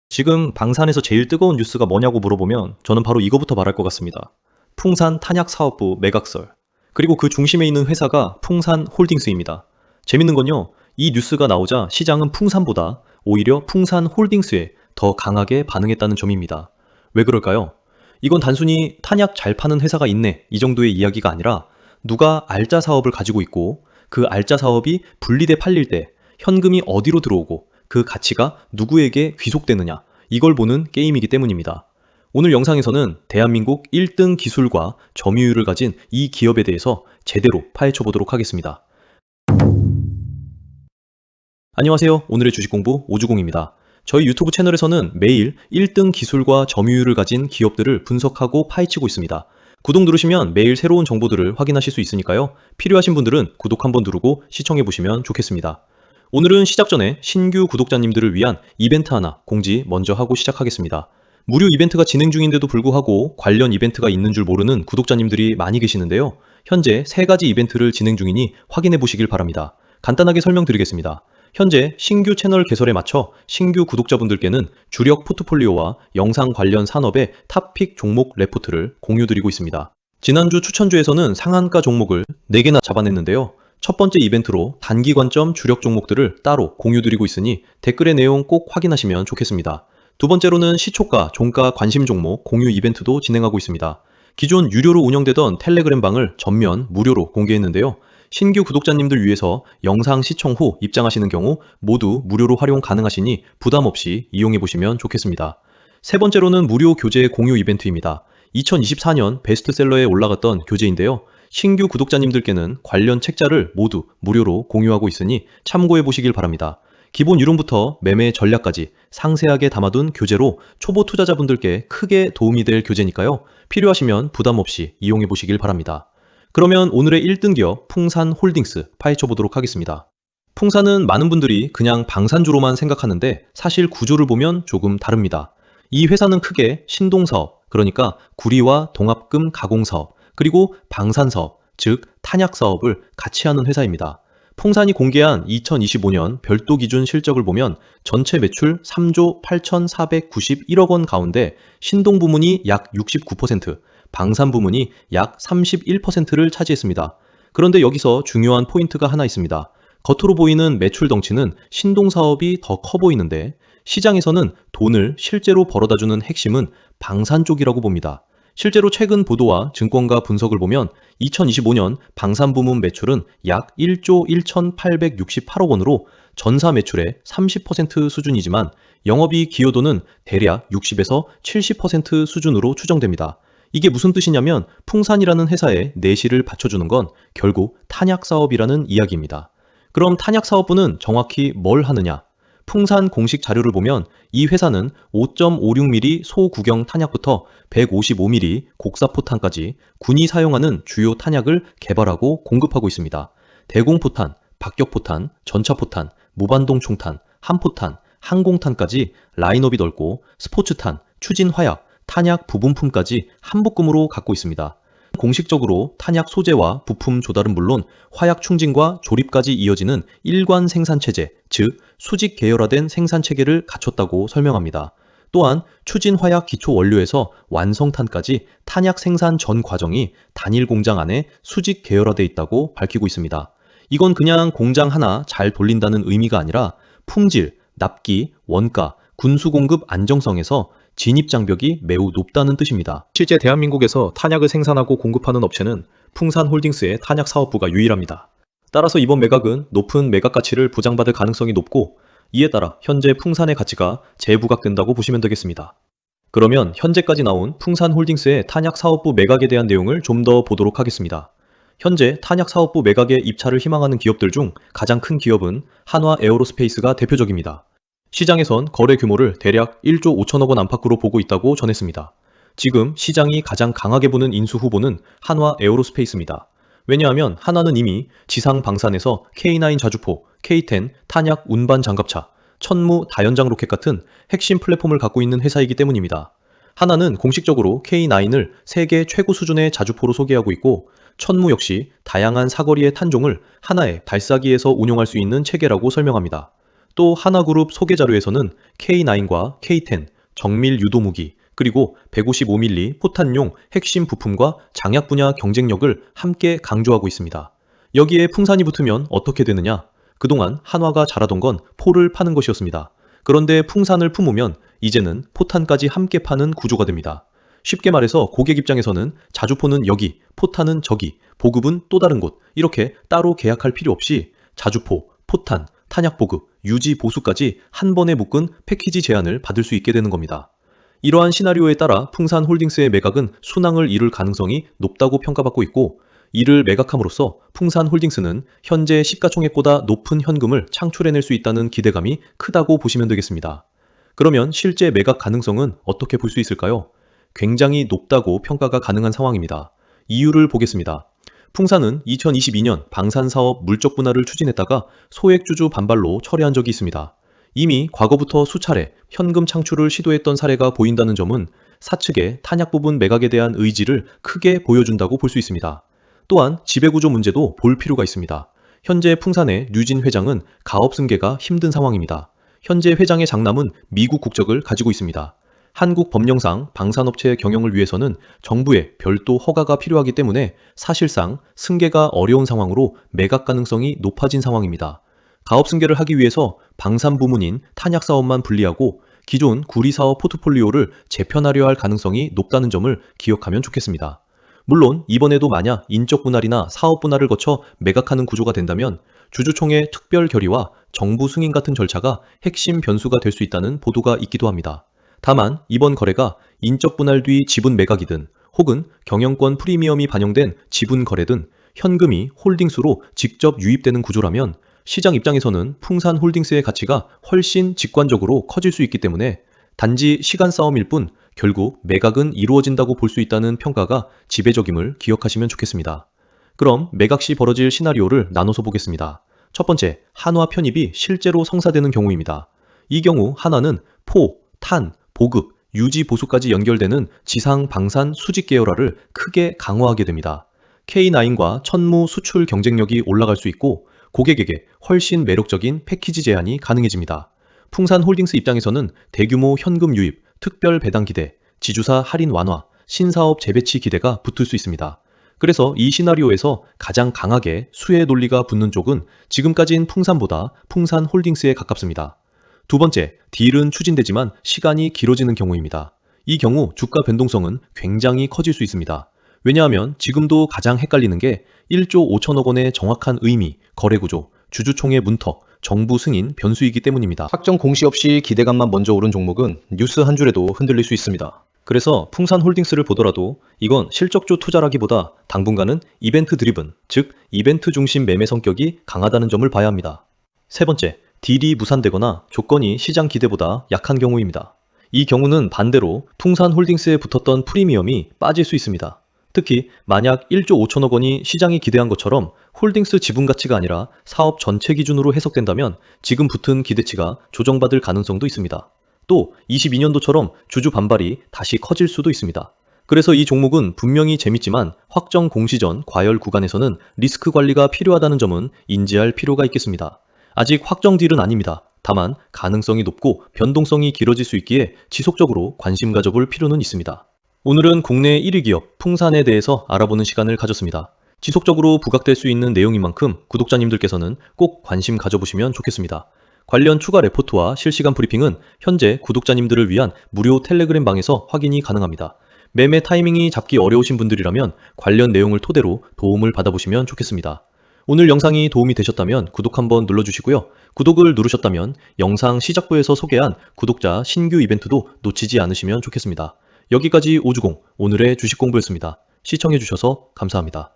지금 방산에서 제일 뜨거운 뉴스가 뭐냐고 물어보면 저는 바로 이거부터 말할 것 같습니다. 풍산 탄약사업부 매각설. 그리고 그 중심에 있는 회사가 풍산홀딩스입니다. 재밌는 건요, 이 뉴스가 나오자 시장은 풍산보다 오히려 풍산홀딩스에 더 강하게 반응했다는 점입니다. 왜 그럴까요? 이건 단순히 탄약 잘 파는 회사가 있네, 이 정도의 이야기가 아니라 누가 알짜 사업을 가지고 있고 그 알짜 사업이 분리돼 팔릴 때 현금이 어디로 들어오고 그 가치가 누구에게 귀속되느냐, 이걸 보는 게임이기 때문입니다. 오늘 영상에서는 대한민국 1등 기술과 점유율을 가진 이 기업에 대해서 제대로 파헤쳐 보도록 하겠습니다. 안녕하세요. 오늘의 주식공부 오주공입니다. 저희 유튜브 채널에서는 매일 1등 기술과 점유율을 가진 기업들을 분석하고 파헤치고 있습니다. 구독 누르시면 매일 새로운 정보들을 확인하실 수 있으니까요. 필요하신 분들은 구독 한번 누르고 시청해 보시면 좋겠습니다. 오늘은 시작 전에 신규 구독자님들을 위한 이벤트 하나 공지 먼저 하고 시작하겠습니다. 무료 이벤트가 진행 중인데도 불구하고 관련 이벤트가 있는 줄 모르는 구독자님들이 많이 계시는데요. 현재 3가지 이벤트를 진행 중이니 확인해 보시길 바랍니다. 간단하게 설명드리겠습니다. 현재 신규 채널 개설에 맞춰 신규 구독자분들께는 주력 포트폴리오와 영상 관련 산업의 탑픽 종목 레포트를 공유드리고 있습니다. 지난주 추천주에서는 상한가 종목을 4개나 잡아냈는데요. 첫 번째 이벤트로 단기 관점 주력 종목들을 따로 공유드리고 있으니 댓글의 내용 꼭 확인하시면 좋겠습니다. 두 번째로는 시초가, 종가 관심 종목 공유 이벤트도 진행하고 있습니다. 기존 유료로 운영되던 텔레그램 방을 전면 무료로 공개했는데요. 신규 구독자님들 위해서 영상 시청 후 입장하시는 경우 모두 무료로 활용 가능하시니 부담 없이 이용해 보시면 좋겠습니다. 세 번째로는 무료 교재 공유 이벤트입니다. 2024년 베스트셀러에 올라갔던 교재인데요. 신규 구독자님들께는 관련 책자를 모두 무료로 공유하고 있으니 참고해 보시길 바랍니다. 기본 이론부터 매매 전략까지 상세하게 담아둔 교재로 초보 투자자분들께 크게 도움이 될 교재니까요. 필요하시면 부담 없이 이용해 보시길 바랍니다. 그러면 오늘의 1등 기업 풍산홀딩스 파헤쳐 보도록 하겠습니다. 풍산은 많은 분들이 그냥 방산주로만 생각하는데 사실 구조를 보면 조금 다릅니다. 이 회사는 크게 신동사업, 그러니까 구리와 동합금 가공사업, 그리고 방산사업, 즉 탄약사업을 같이 하는 회사입니다. 풍산이 공개한 2025년 별도 기준 실적을 보면 전체 매출 3조 8,491억 원 가운데 신동 부문이 약 69%, 방산 부문이 약 31%를 차지했습니다. 그런데 여기서 중요한 포인트가 하나 있습니다. 겉으로 보이는 매출 덩치는 신동 사업이 더 커 보이는데 시장에서는 돈을 실제로 벌어다주는 핵심은 방산 쪽이라고 봅니다. 실제로 최근 보도와 증권가 분석을 보면 2025년 방산 부문 매출은 약 1조 1,868억 원으로 전사 매출의 30% 수준이지만 영업이익 기여도는 대략 60에서 70% 수준으로 추정됩니다. 이게 무슨 뜻이냐면 풍산이라는 회사에 내실을 받쳐주는 건 결국 탄약사업이라는 이야기입니다. 그럼 탄약사업부는 정확히 뭘 하느냐? 풍산 공식 자료를 보면 이 회사는 5.56mm 소구경 탄약부터 155mm 곡사포탄까지 군이 사용하는 주요 탄약을 개발하고 공급하고 있습니다. 대공포탄, 박격포탄, 전차포탄, 무반동 총탄, 함포탄, 항공탄까지 라인업이 넓고 스포츠탄, 추진화약, 탄약 부분품까지 한 묶음으로 갖고 있습니다. 공식적으로 탄약 소재와 부품 조달은 물론 화약 충진과 조립까지 이어지는 일관 생산체제, 즉 수직 계열화된 생산체계를 갖췄다고 설명합니다. 또한 추진 화약 기초 원료에서 완성탄까지 탄약 생산 전 과정이 단일 공장 안에 수직 계열화되어 있다고 밝히고 있습니다. 이건 그냥 공장 하나 잘 돌린다는 의미가 아니라 품질, 납기, 원가, 군수 공급 안정성에서 진입 장벽이 매우 높다는 뜻입니다. 실제 대한민국에서 탄약을 생산하고 공급하는 업체는 풍산홀딩스의 탄약사업부가 유일합니다. 따라서 이번 매각은 높은 매각 가치를 보장받을 가능성이 높고 이에 따라 현재 풍산의 가치가 재부각된다고 보시면 되겠습니다. 그러면 현재까지 나온 풍산홀딩스의 탄약사업부 매각에 대한 내용을 좀 더 보도록 하겠습니다. 현재 탄약사업부 매각에 입찰을 희망하는 기업들 중 가장 큰 기업은 한화에어로스페이스가 대표적입니다. 시장에선 거래 규모를 대략 1조 5천억 원 안팎으로 보고 있다고 전했습니다. 지금 시장이 가장 강하게 보는 인수 후보는 한화에어로스페이스입니다. 왜냐하면 한화는 이미 지상 방산에서 K9 자주포, K10 탄약 운반 장갑차, 천무 다연장 로켓 같은 핵심 플랫폼을 갖고 있는 회사이기 때문입니다. 한화는 공식적으로 K9을 세계 최고 수준의 자주포로 소개하고 있고 천무 역시 다양한 사거리의 탄종을 하나의 발사기에서 운용할 수 있는 체계라고 설명합니다. 또 하나그룹 소개 자료에서는 K9과 K10, 정밀 유도무기, 그리고 155mm 포탄용 핵심 부품과 장약 분야 경쟁력을 함께 강조하고 있습니다. 여기에 풍산이 붙으면 어떻게 되느냐? 그동안 한화가 잘하던 건 포를 파는 것이었습니다. 그런데 풍산을 품으면 이제는 포탄까지 함께 파는 구조가 됩니다. 쉽게 말해서 고객 입장에서는 자주포는 여기, 포탄은 저기, 보급은 또 다른 곳, 이렇게 따로 계약할 필요 없이 자주포, 포탄, 탄약 보급, 유지 보수까지 한 번에 묶은 패키지 제안을 받을 수 있게 되는 겁니다. 이러한 시나리오에 따라 풍산홀딩스의 매각은 순항을 이룰 가능성이 높다고 평가받고 있고, 이를 매각함으로써 풍산홀딩스는 현재 시가총액보다 높은 현금을 창출해낼 수 있다는 기대감이 크다고 보시면 되겠습니다. 그러면 실제 매각 가능성은 어떻게 볼 수 있을까요? 굉장히 높다고 평가가 가능한 상황입니다. 이유를 보겠습니다. 풍산은 2022년 방산사업 물적 분할을 추진했다가 소액주주 반발로 철회한 적이 있습니다. 이미 과거부터 수차례 현금 창출을 시도했던 사례가 보인다는 점은 사측의 탄약 부분 매각에 대한 의지를 크게 보여준다고 볼 수 있습니다. 또한 지배구조 문제도 볼 필요가 있습니다. 현재 풍산의 류진 회장은 가업 승계가 힘든 상황입니다. 현재 회장의 장남은 미국 국적을 가지고 있습니다. 한국 법령상 방산업체 경영을 위해서는 정부의 별도 허가가 필요하기 때문에 사실상 승계가 어려운 상황으로 매각 가능성이 높아진 상황입니다. 가업 승계를 하기 위해서 방산 부문인 탄약 사업만 분리하고 기존 구리 사업 포트폴리오를 재편하려 할 가능성이 높다는 점을 기억하면 좋겠습니다. 물론 이번에도 만약 인적 분할이나 사업 분할을 거쳐 매각하는 구조가 된다면 주주총회 특별 결의와 정부 승인 같은 절차가 핵심 변수가 될 수 있다는 보도가 있기도 합니다. 다만 이번 거래가 인적 분할 뒤 지분 매각이든 혹은 경영권 프리미엄이 반영된 지분 거래든 현금이 홀딩수로 직접 유입되는 구조라면 시장 입장에서는 풍산홀딩스의 가치가 훨씬 직관적으로 커질 수 있기 때문에 단지 시간 싸움일 뿐 결국 매각은 이루어진다고 볼 수 있다는 평가가 지배적임을 기억하시면 좋겠습니다. 그럼 매각 시 벌어질 시나리오를 나눠서 보겠습니다. 첫 번째, 한화 편입이 실제로 성사되는 경우입니다. 이 경우 한화는 포, 탄, 보급, 유지 보수까지 연결되는 지상 방산 수직 계열화를 크게 강화하게 됩니다. K9과 천무 수출 경쟁력이 올라갈 수 있고 고객에게 훨씬 매력적인 패키지 제안이 가능해집니다. 풍산홀딩스 입장에서는 대규모 현금 유입, 특별 배당 기대, 지주사 할인 완화, 신사업 재배치 기대가 붙을 수 있습니다. 그래서 이 시나리오에서 가장 강하게 수혜 논리가 붙는 쪽은 지금까지인 풍산보다 풍산홀딩스에 가깝습니다. 두 번째, 딜은 추진되지만 시간이 길어지는 경우입니다. 이 경우 주가 변동성은 굉장히 커질 수 있습니다. 왜냐하면 지금도 가장 헷갈리는 게 1조 5천억 원의 정확한 의미, 거래구조, 주주총회 문턱, 정부 승인 변수이기 때문입니다. 확정 공시 없이 기대감만 먼저 오른 종목은 뉴스 한 줄에도 흔들릴 수 있습니다. 그래서 풍산홀딩스를 보더라도 이건 실적주 투자라기보다 당분간은 이벤트 드리븐, 즉 이벤트 중심 매매 성격이 강하다는 점을 봐야 합니다. 세 번째, 딜이 무산되거나 조건이 시장 기대보다 약한 경우입니다. 이 경우는 반대로 풍산홀딩스에 붙었던 프리미엄이 빠질 수 있습니다. 특히 만약 1조 5천억 원이 시장이 기대한 것처럼 홀딩스 지분 가치가 아니라 사업 전체 기준으로 해석된다면 지금 붙은 기대치가 조정받을 가능성도 있습니다. 또 22년도처럼 주주 반발이 다시 커질 수도 있습니다. 그래서 이 종목은 분명히 재밌지만 확정 공시 전 과열 구간에서는 리스크 관리가 필요하다는 점은 인지할 필요가 있겠습니다. 아직 확정 딜은 아닙니다. 다만 가능성이 높고 변동성이 길어질 수 있기에 지속적으로 관심 가져볼 필요는 있습니다. 오늘은 국내 1위 기업 풍산에 대해서 알아보는 시간을 가졌습니다. 지속적으로 부각될 수 있는 내용인 만큼 구독자님들께서는 꼭 관심 가져보시면 좋겠습니다. 관련 추가 레포트와 실시간 브리핑은 현재 구독자님들을 위한 무료 텔레그램 방에서 확인이 가능합니다. 매매 타이밍이 잡기 어려우신 분들이라면 관련 내용을 토대로 도움을 받아보시면 좋겠습니다. 오늘 영상이 도움이 되셨다면 구독 한번 눌러주시고요. 구독을 누르셨다면 영상 시작부에서 소개한 구독자 신규 이벤트도 놓치지 않으시면 좋겠습니다. 여기까지 오주공, 오늘의 주식공부였습니다. 시청해주셔서 감사합니다.